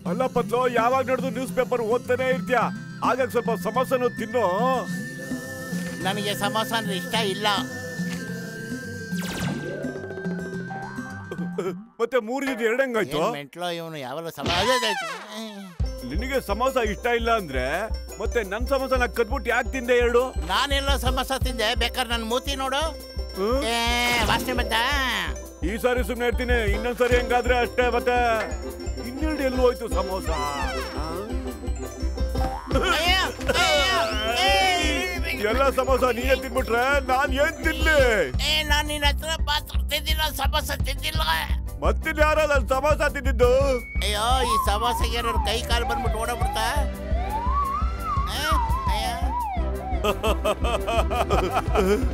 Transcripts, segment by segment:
ಅಲ್ಲ ಪತ್ಲು, ಯಾವಾಗ ನೋಡಿದ್ರು ನ್ಯೂಸ್ ಪೇಪರ್ ಓದ್ತಾನೆ ಇರ್ತೀಯ, ಆಗ ಸ್ವಲ್ಪ ಸಮೋಸನು ತಿನ್ನು. ನನಗೆ ಸಮೋಸ ಅಂದ್ರೆ ಇಷ್ಟ ಇಲ್ಲ. ಮತ್ತೆ 3 ದಿನ 2 ಹೆಂಗಾಯ್ತು? ಮೆಂಟ್ಲೋ ಇವನು ಯಾವಲ್ಲ ನಿನಗೆ ಸಮೋಸ ಇಷ್ಟ ಇಲ್ಲ ಅಂದ್ರೆ ಮತ್ತೆ ನನ್ ಸಮೋಸನ ಕದ್ಬಿಟ್ಟು ಯಾಕೆ ತಿಂದೆ 2? ನಾನೆಲ್ಲೋ ಸಮೋಸ ತಿಂದೆ, ಬೇಕಾದ್ರೆ ನನ್ನ ಮೂತಿ ನೋಡು. ವಾಸನೆ ಬಂತ. ಈ ಸಾರಿ ಸುಮ್ಮನೆ ಇರ್ತೀನಿ, ಇನ್ನೊಂದ್ಸರಿ ಹೆಂಗಾದ್ರೆ ಅಷ್ಟೇ. ಮತ್ತೆ 12 ಎಲ್ಲಿ ಹೋಯ್ತು ಸಮೋಸ? ಎಲ್ಲ ಸಮೋಸ ನೀನೇ ತಿನ್ಬಿಟ್ರೆ ನಾನ್ ಏನ್ ತಿನ್ಲಿ? ನಾನ್ ನಿನ್ನ ಹತ್ರ ತಿಂದಿಲ್ಲ, ಸಮೋಸ ತಿಂದಿಲ್ಲ. ಮತ್ತಿನ್ ಯಾರ ನನ್ ಸಮೋಸ ತಿಂದಿದ್ದು? ಅಯ್ಯೋ, ಈ ಸಮೋಸಗೆ ಏನಾದ್ರು ಕೈ ಕಾಲು ಬಂದ್ಬಿಟ್ಟು ಓಡಬಿಡ್ತಾ?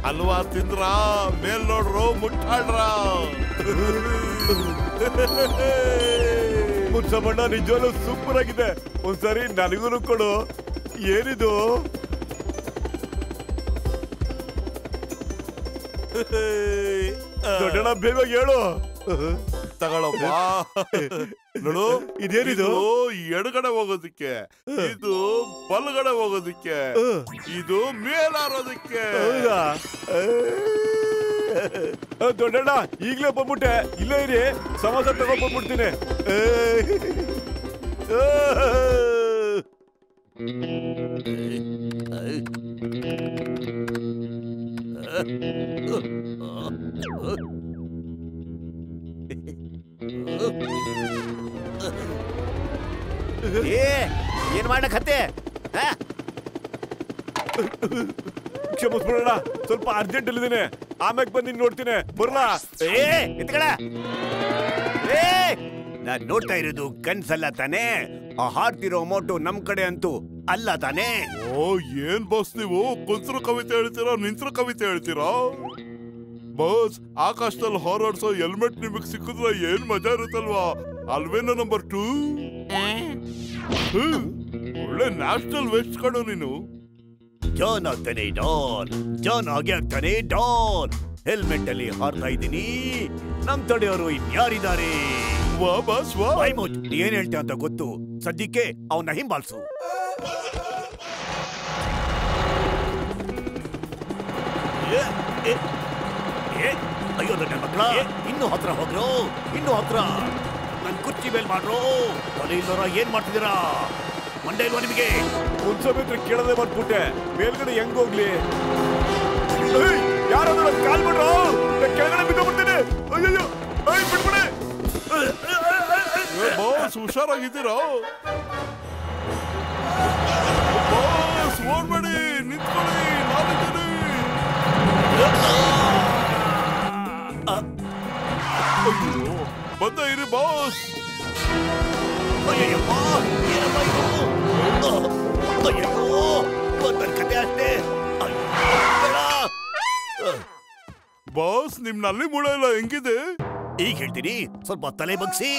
ಅಲ್ವಾ ತಿಂದ್ರ ಮೇಲ್ ನೋಡ್ರು ಮುಟ್ಟಾಡ್ರ. ಮುಚ್ಚಬಣ್ಣ ನಿಜವಾಗ್ಲೂ ಸೂಪರ್ ಆಗಿದೆ, ಒಂದ್ಸರಿ ನನಗೂ ಕೊಡು. ಏನಿದು? ದೊಡ್ಡಣ್ಣ ಬೇಗ ಹೇಳು. ತಗೊಳಪ್ಪ ನೋಡು, ಇದೇನಿದು? ಎಡಗಡೆ ಹೋಗೋದಿಕ್ಕೆ, ಇದು ಬಲಗಡೆ ಹೋಗೋದಿಕ್ಕೆ, ಇದು ಮೇಲಾರೋದಿಕ್ಕೆ. ದೊಡ್ಡಣ್ಣ ಈಗ್ಲೇ ಬಂದ್ಬಿಟ್ಟೆ, ಇಲ್ಲೇ ಇರಿ, ಸಮೋಸ ತಗೊಂಡ್ ಬಂದ್ಬಿಡ್ತೀನಿ. ಏನ್ ಮಾಡಕತ್ತೆ? ಕ್ಷಮಿಸ್ಬಿಡೋಣ, ಸ್ವಲ್ಪ ಅರ್ಜೆಂಟ್ ಇಲ್ಲಿದ್ದೇನೆ, ಆಮ್ಯಾಗ ಬಂದು ನೋಡ್ತೀನಿ. ಬರ್ಲಾ? ನಾನ್ ನೋಡ್ತಾ ಇರೋದು ಕನ್ಸಲ್ಲ ತಾನೇ? ಆ ಹಾಡ್ತಿರೋ ಅಮೌಂಟು ನಮ್ ಕಡೆ ಅಂತೂ ಅಲ್ಲ ತಾನೇ? ಓ, ಏನ್ ಬಾಸ್ ನೀವು ಕುಂತ್ರು ಕವಿತೆ ಹೇಳ್ತೀರಾ, ನಿಂತ್ರು ಕವಿತೆ ಹೇಳ್ತೀರಾ? ಬಾಸ್, ಆಕಾಶದಲ್ಲಿ ಹಾರಾಡ್ಸೋ ಹೆಲ್ಮೆಟ್ ನಿಮಗ್ ಸಿಕ್ಕಿದ್ರೆ ಏನ್ ಮಜಾ ಇರುತ್ತಲ್ವಾ? ಅಲ್ವೇನೋ ನಂಬರ್ 2. ಒಳ್ಳೆ ನ್ಯಾಷನಲ್ ವೆಸ್ಟ್ ಕಣೋ ನೀನು. ಜಾನ್ ಆಗ್ತಾನೆ ಡಾನ್, ಜಾನ್ ಆಗಿ ಆಗ್ತಾನೆ ಡಾನ್. ಹೆಲ್ಮೆಟ್ ಅಲ್ಲಿ ಹಾರ್ತಾ ಇದ್ದೀನಿ, ನಮ್ ತಡೆಯೋರು ಇನ್ಯಾರಿದ್ದಾರೆ? ವಾ ಬಾಸ್ ವಾ. ನೀ ಏನ್ ಹೇಳ್ತೀಯ ಅಂತ ಗೊತ್ತು, ಸದ್ಯಕ್ಕೆ ಅವನ್ನ ಹಿಂಬಾಲ್ಸು. ಅಯ್ಯೋ ದೊಡ್ಡ ಮಕ್ಕಳ, ಇನ್ನು ಹತ್ರ ಹೋಗ್ರು, ಇನ್ನು ಹತ್ರ. ನನ್ ಕುರ್ಚಿ ಮೇಲ್ ಮಾಡ್ರು. ತಲೆ ಇಲ್ಲೋರ ಏನ್ ಮಾಡ್ತಿದ್ದೀರಾ? ಮಂಡೆ ಇಲ್ವಾ ನಿಮಗೆ? ಒಂದ್ಸಲ ಕೇಳದೆ ಬಂದ್ಬಿಟ್ಟೆ, ಮೇಲ್ಗಡೆ ಹೆಂಗ್ ಹೋಗ್ಲಿ? ಯಾರಾದ್ರೂ ಕಾಲ್ ಬಿಡ್ರು, ಕೆಳಗಡೆ ಬಿದ್ದೋಗ್ಬಿಡ್ತೀನಿ. ಅಯ್ಯೋ, ಬಿಟ್ಬಿಡಿ ಬಾಸ್, ಹುಷಾರಾಗಿದ್ದೀರಾ ಬಾಸ್? ಓಡ್ಬೇಡಿ, ನಿಂತ್ಕೊಳ್ಳಿ, ನಾನಿದ್ದೀನಿ. ಬಂದ ಇರಿ ಬಾಸ್. ಬಾಸ್, ನಿಮ್ ನಲ್ಲಿ ಮೂಳೆ ಎಲ್ಲ ಹೆಂಗಿದೆ? ಈಗ ಹೇಳ್ತೀನಿ, ಸ್ವಲ್ಪ ತಲೆ ಬಗ್ಸಿ.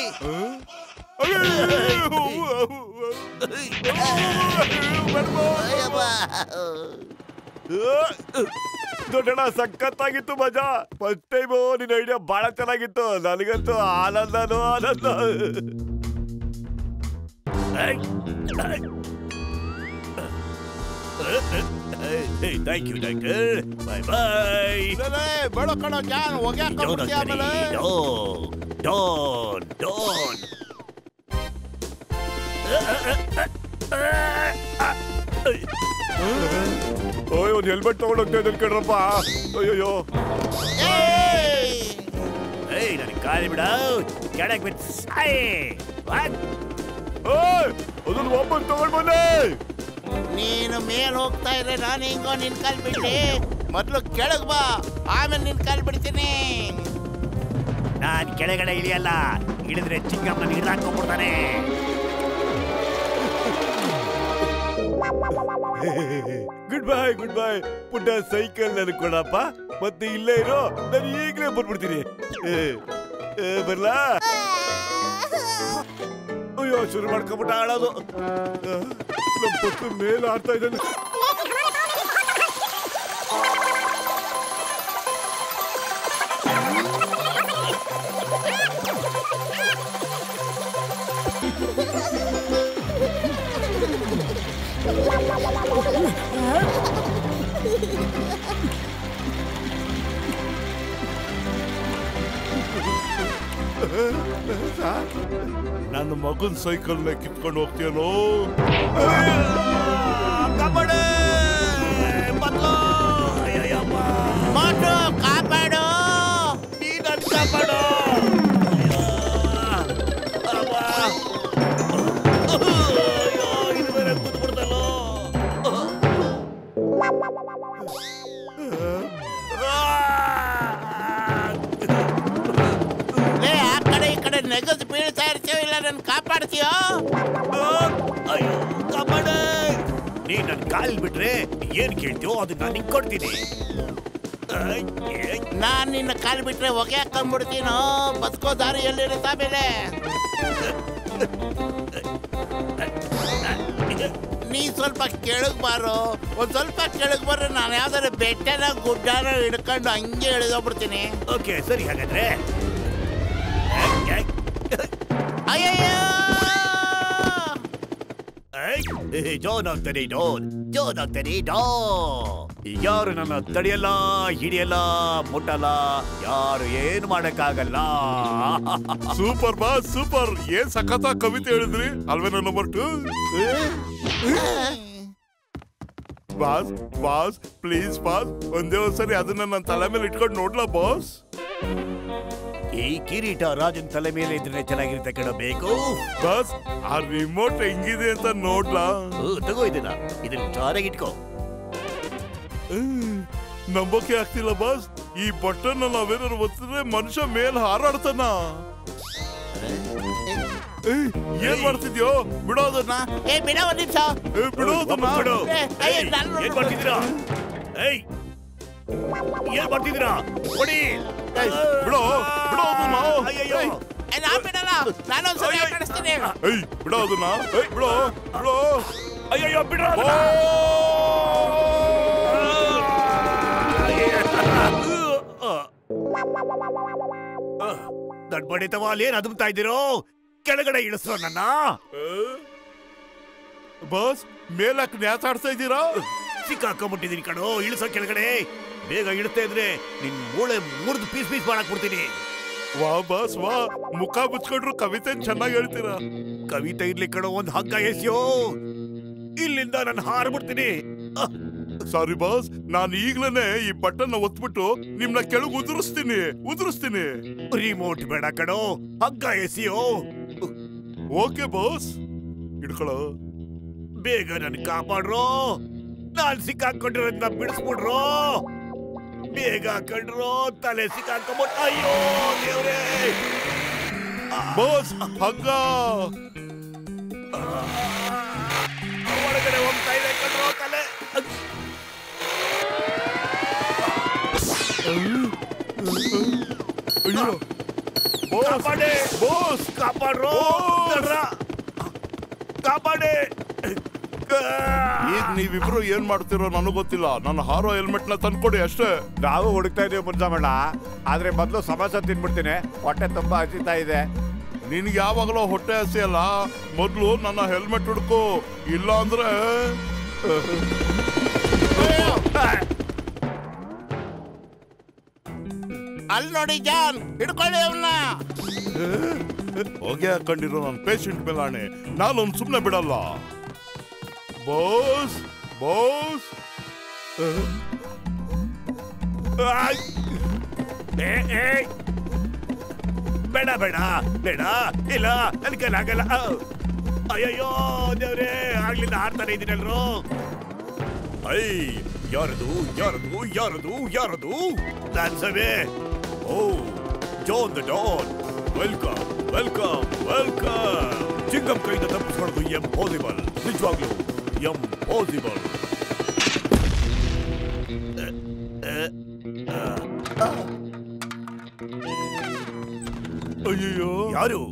ದೊಡ್ಡಣ್ಣ ಸಖತ್ತಾಗಿತ್ತು ಮಜಾ. ಫಸ್ಟ್ ಟೈಮು ನಿನ್ನ ಐಡಿಯಾ ಬಹಳ ಚೆನ್ನಾಗಿತ್ತು, ನನಗಂತೂ ಆನಂದನೋ ಆನಂದ. ಥ್ಯಾಂಕ್ ಯು ಡಾಕ್ಟರ್, ಬಾಯ್ ಬಾಯ್. ಬೇಡ ಕಣ ಜಾನ್, ಹೋಗ್ಯಾಕ ಆಮೇಲೆ. Don Don. ಓಯ್, ಒಂದು ಹೆಲ್ಮೆಟ್ ತಗೊಂಡು ಹೋಗ್ತಾ ಇದ್ದೀನಿ ಕಣ್ರಪ್ಪ. ಅಯ್ಯೋ, ಏಯ್ ನನಗೆ ಕಾಲಿ ಬಿಡ, ಕೆಳಗೆ ಬಿಟ್ಟು ಸಾಯ್. ಅದನ್ನ ವಾಪಸ್ ತಗೊಂಡ್ ಬಂದೆ. ನೀನು ಮೇಲ್ ಹೋಗ್ತಾ ಇದ್ರೆ ನಾನು ಹಿಂಗೋ ನಿನ್ ಕಾಲ್ ಬಿಡ್ಲಿ. ಮೊದ್ಲು ಕೆಳಗ್ ಬಾ, ಆಮೇಲೆ ನಿನ್ ಕಾಲ್ ಬಿಡ್ತೀನಿ. ನಾನ್ ಕೆಳಗಡೆ ಇಳಿಯಲ್ಲ, ಇಳಿದ್ರೆ ಚಿಕ್ಕಮ್ಮನ ಹಿಡ್ದಾಕೊಂಡ್ಬಿಡ್ತಾನೆ. Good bye, good bye. ಪುಟ್ಟ ಸೈಕಲ್ ನನಗೆ ಕೊಡಪ್ಪ, ಮತ್ತೆ ಇಲ್ಲೇ ಇರೋ, ನಾನು ಈಗಲೇ ಬಂದ್ಬಿಡ್ತೀನಿ. ಬರ್ಲಾ? ಅಯ್ಯೋ, ಶುರು ಮಾಡ್ಕೊಂಬಿಟ್ಟ ಆಡೋದು. ನಮ್ಮ ಪಕ್ಕ ಮೇಲೆ ಆಡ್ತಾ ಇದ್ದಾನೆ. ನನ್ನ ಮಗನ್ ಸೈಕಲ್ನ ಕಿತ್ಕೊಂಡು ಹೋಗ್ತೀಯನೋ? ಕಾಪಾಡು ಮೊದ್ಲು. ಅಯ್ಯಯ್ಯಪ್ಪ. ಮೋಟು ಕಾಪಾಡು. ನೀ ನನ್ ಕಾಪಾಡು. ಅಯ್ಯೋ, ಇದು ಬೇರೆ ಕೂತ್ಬಿಡ್ತಲ್ಲೋ. ಲೇ, ಆ ಕಡೆ ಈ ಕಡೆ ನೆಗದು ಬೀಳ್ತಾ ಇರ್ತೀಯೋ ಇಲ್ಲ ನನ್ ಕಾಪಾಡ್ತೀಯೋ? ಅಯ್ಯೋ ಕಾಪಾಡು. ನೀ ನನ್ ಕಾಲ್ ಬಿಟ್ರೆ ಏನ್ ಕೇಳ್ತೀವೋ ಅದನ್ನ ನಾನು ನಿಂಗೆ ಕೊಡ್ತೀನಿ. ನಾನ್ ನಿನ್ನ ಕಾಲ್ ಬಿಟ್ರೆ ಹೊಗೆ ಹಾಕೊಂಡ್ಬಿಡ್ತೀನೋ. ಬಸ್ಕೋ ದಾರಿ ಎಲ್ಲಿರುತ್ತೆ ಆಮೇಲೆ. ನೀ ಸ್ವಲ್ಪ ಕೆಳಗ್ ಬಾರೋ. ಒಂದ್ ಸ್ವಲ್ಪ ಕೆಳಗ್ ಬರ್ರೆ ನಾನು ಯಾವ್ದಾರ ಬೆಟ್ಟನ ಗುಡ್ಡನ ಹಿಡ್ಕೊಂಡು ಹಂಗೆ ಇಳಿದೋಗ್ಬಿಡ್ತೀನಿ. ಓಕೆ ಸರಿ ಹಾಗಾದ್ರೆ. ಅಯ್ಯಯ್ಯೋ, ಜೋನ್ ಆಗ್ತಾನೆ ಡೋನ್, ಜೋನ್ ಆಗ್ತಾನೆ ಡೋ. ಯಾರು ನನ್ನ ತಡೆಯಲ್ಲ, ಹಿಡಿಯಲ್ಲ, ಮುಟ್ಟಲ್ಲ, ಯಾರು ಏನು ಮಾಡಕ್ಕಾಗಲ್ಲ. Super boss super. ಏನ್ ಸಖತ್ ಕವಿತೆ ಹೇಳಿದ್ರಿ ಅಲ್ವೇನೋ number 2. Boss boss please boss, ಒಂದೇ ಒಂದ್ಸರಿ ಅದನ್ನ ನನ್ನ ತಲೆ ಮೇಲೆ ಇಟ್ಕೊಂಡು ನೋಡ್ಲಾ ಬಾಸ್? ಈ ಕಿರೀಟ ರಾಜನ್ ತಲೆ ಮೇಲೆ ಇದ್ರೆ ಚೆನ್ನಾಗಿರುತ್ತೆ ಕಣಬೇಕು. ಬಾಸ್ ಆ ರಿಮೋಟ್ ಹೆಂಗಿದೆ ಅಂತ ನೋಡ್ಲಾ? ತಗೋ ಇದನ್ನ ಹುಷಾರಾಗಿ ಇಟ್ಕೋ. ನಂಬೋಕೆ ಆಗ್ತಿಲ್ಲ ಬಾಸ್. ಈ ಬಟನ್ ನಾವೇನಾದ್ರು ಒತ್ತಿದ್ರೆ ಮನುಷ್ಯ ಮೇಲ್ ಹಾರಾಡ್ತಾನ. ಏನ್ ಮಾಡ್ತಿದ್ಯೋ? ಬಿಡೋದನ್ನ. ಬಿಡೋ ಒಂದ್ ನಿಮಿಷ. ಬಿಡೋದನ್ನ. ಏನ್ ಮಾಡ್ತಿದ್ದೀರಾ? ಏನ್ ಮಾಡ್ತಿದ್ದೀರಾ? ಕೊಡಿ. ಬಿಡೋ ಬಿಡೋದನ್ನ. ಅಯ್ಯಯ್ಯೋ, ನಾನ್ ಬಿಡಲ್ಲ. ನಾನೊಂದ್ಸಲ ಕಾಣಿಸ್ತೀನಿ. ಬಿಡೋದನ್ನ. ಬಿಡೋ ಬಿಡೋ. ಅಯ್ಯಯ್ಯೋ ಬಿಡ್ರ. ನನ್ ಬಡಿತವ ಅಲ್ಲಿ ಏನ್ ಅದುಮ್ತಾ ಇದ್ದೀರೋ? ಕೆಳಗಡೆ ಇಳಿಸೋ ನನ್ನ. ಬಾಸ್ ಮೇಲಕ್ ನ್ಯಾಸಾಡ್ತಾ ಇದ್ದೀರಾ? ಸಿಕ್ಕಾಕೊಂಡ್ಬಿಟ್ಟಿದೀನಿ ಕಣೋ. ಇಳಿಸೋ ಕೆಳಗಡೆ. ಬೇಗ ಇಳಿಸ್ತಾ ಇದ್ರೆ ನಿನ್ ಮೂಳೆ ಮುರಿದು ಪೀಸ್ ಮಾಡಕ್ ಬಿಡ್ತೀನಿ. ವಾ ಬಾಸ್ ವಾ, ಮುಖ ಮುಚ್ಕೊಂಡ್ರು ಕವಿತೆ ಚೆನ್ನಾಗಿ ಹೇಳ್ತೀರಾ. ಕವಿತೆ ಇರ್ಲಿ ಕಣೋ, ಒಂದ್ ಹಗ್ಗ ಎಸ್ಯೋ. ಇಲ್ಲಿಂದ ನಾನು ಹಾರ್ಬಿಡ್ತೀನಿ. ಸಾರಿ ಬಾಸ್, ನಾನು ಈಗ್ಲೇನೆ ಈ ಬಟನ್ ಒತ್ಬಿಟ್ಟು ನಿಮ್ನ ಕೆಳಗೆ ಉದುರಿಸ್ತೀನಿ. ರಿಮೋಟ್ ಬೇಡ ಕಣೋ, ಹಗ್ಗ ಎಸಿಯೋ. Okay boss, ಹಿಡ್ಕೊಳ್ಳೋ. ಬೇಗ ನನ್ ಕಾಪಾಡ್ರೋ. ನಾನ್ ಸಿಕ್ಕಾಕೊಂಡಿರೋದ್ನ ಬಿಡಿಸ್ಬಿಡ್ರೋ. ಬೇಗ ಕಂಡ್ರೋ, ತಲೆ ಸಿಕ್ಕಾಕೊಂಡ್ಬಿಟ್ಟು. ಅಯ್ಯೋ ದೇವ್ರೇ. ಬಾಸ್ ಹಗ್ಗ ಒಳಗಡೆ ಹೋಗ್ತಾ ಇದೆ ಕಂಡ್ರೋ ತಲೆ. ಅಯ್ಯೋ ಕಾಪಾಡೆ ಬಾಸ್, ಕಾಪಾಡ್ರೋ. ಕಾಪಾಡೆ. ಈಗ ನೀವಿಬ್ರು ಏನ್ ಮಾಡ್ತಿರೋ ನನಗೆ ಗೊತ್ತಿಲ್ಲ. ನನ್ನ ಹಾರೋ ಹೆಲ್ಮೆಟ್ ನ ತಂದ್ಕೊಡಿ ಅಷ್ಟೇ. ನಾವು ಹುಡುಕ್ತಾ ಇದೀವಿ ಮುನ್ಸಾಮಣ್ಣ, ಆದ್ರೆ ಮೊದಲು ಸಮೋಸ ತಿನ್ಬಿಡ್ತೀನಿ. ಹೊಟ್ಟೆ ತುಂಬಾ ಹಸಿತಾ ಇದೆ. ನಿನ್ಗೆ ಯಾವಾಗಲೂ ಹೊಟ್ಟೆ ಹಸಿ ಅಲ್ಲ, ಮೊದ್ಲು ನನ್ನ ಹೆಲ್ಮೆಟ್ ಹುಡುಕು, ಇಲ್ಲ ಅಂದ್ರೆ ಅಲ್ಲಿ ನೋಡಿ ಜಾನ್, ಹಿಡ್ಕೊಳ್ಳಿ ಅವನ್ನ. ಹೊಗೆ ಹಾಕೊಂಡಿರೋ ನನ್ನ ಪೇಷಂಟ್ ಮೇಲೆ ಆಣೆ, ನಾನೊಂದು ಸುಮ್ಮನೆ ಬಿಡಲ್ಲ. ಬಾಸ್ ಬಾಸ್ ಬೇಡ ಬೇಡ ಬೇಡ, ಇಲ್ಲ ನನ್ಗಲ್ಲ. ಅಯ್ಯಯ್ಯೋ ದೇವ್ರೇ, ಆಗ್ಲಿಂದ ಹಾಡ್ತಾನೆ ಇದೀನಲ್ರು. ಯಾರದು ನಾನ್ ಸಭೆ. ಓ John the Don, welcome. Chingum ಕೈಯಿಂದ ತಪ್ಪಿಸ್ಕೊಳ್ಳೋದು ಇಂಪಾಸಿಬಲ್, ನಿಜವಾಗ್ಲೂ ಇಂಪಾಸಿಬಲ್. ಅಯ್ಯೋ ಯಾರು?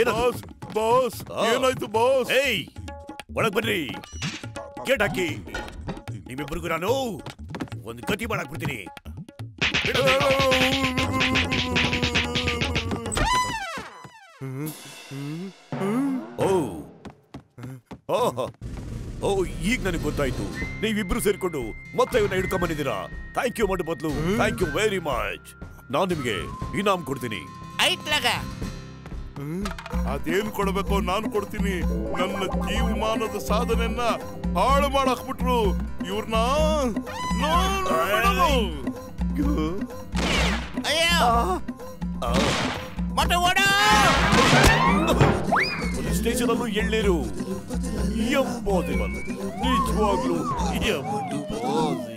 ಬಾಸ್ ಬಾಸ್ ಏನಾಯ್ತು ಬಾಸ್? ಏಯ್ ಒಳಗ್ ಬನ್ರಿ, ಗೇಟ್ ಹಾಕಿ. ನಿಮ್ಮಿಬ್ಬರಿಗೂ ನಾನು ಒಂದು ಗತಿ ಮಾಡಕ್ ಬಿಡ್ತೀನಿ. ಈಗ ನನಗೆ ಗೊತ್ತಾಯ್ತು ನೀವಿಬ್ರು ಸೇರ್ಕೊಂಡು ಮತ್ತೆ ಇವನ್ನ ಹಿಡ್ಕೊಂಡ್ ಬಂದಿದ್ದೀರಾ. Thank you Motu Patlu, thank you very much. ನಾನು ನಿಮ್ಗೆ ಇನಾಮ್ ಕೊಡ್ತೀನಿ. ಐಟ್ಲಾಗ ಅದೇನ್ ಕೊಡ್ಬೇಕೋ ನಾನು ಕೊಡ್ತೀನಿ. ನನ್ನ ಜೀವಮಾನದ ಸಾಧನೆಯನ್ನ ಹಾಳು ಮಾಡಾಕ್ಬಿಟ್ರು ಇವ್ರನ್ನ. ಅಯ್ಯೋ ಮೊಟ್ಟೆ ಓಡ. ಪೊಲೀಸ್ ಸ್ಟೇಷನ್ ಅಲ್ಲೂ ಎಳ್ಳೀರು. ಇಂಪಾಸಿಬಲ್, ನಿಜವಾಗ್ಲೂ ಇಂಪಾಸಿಬಲ್.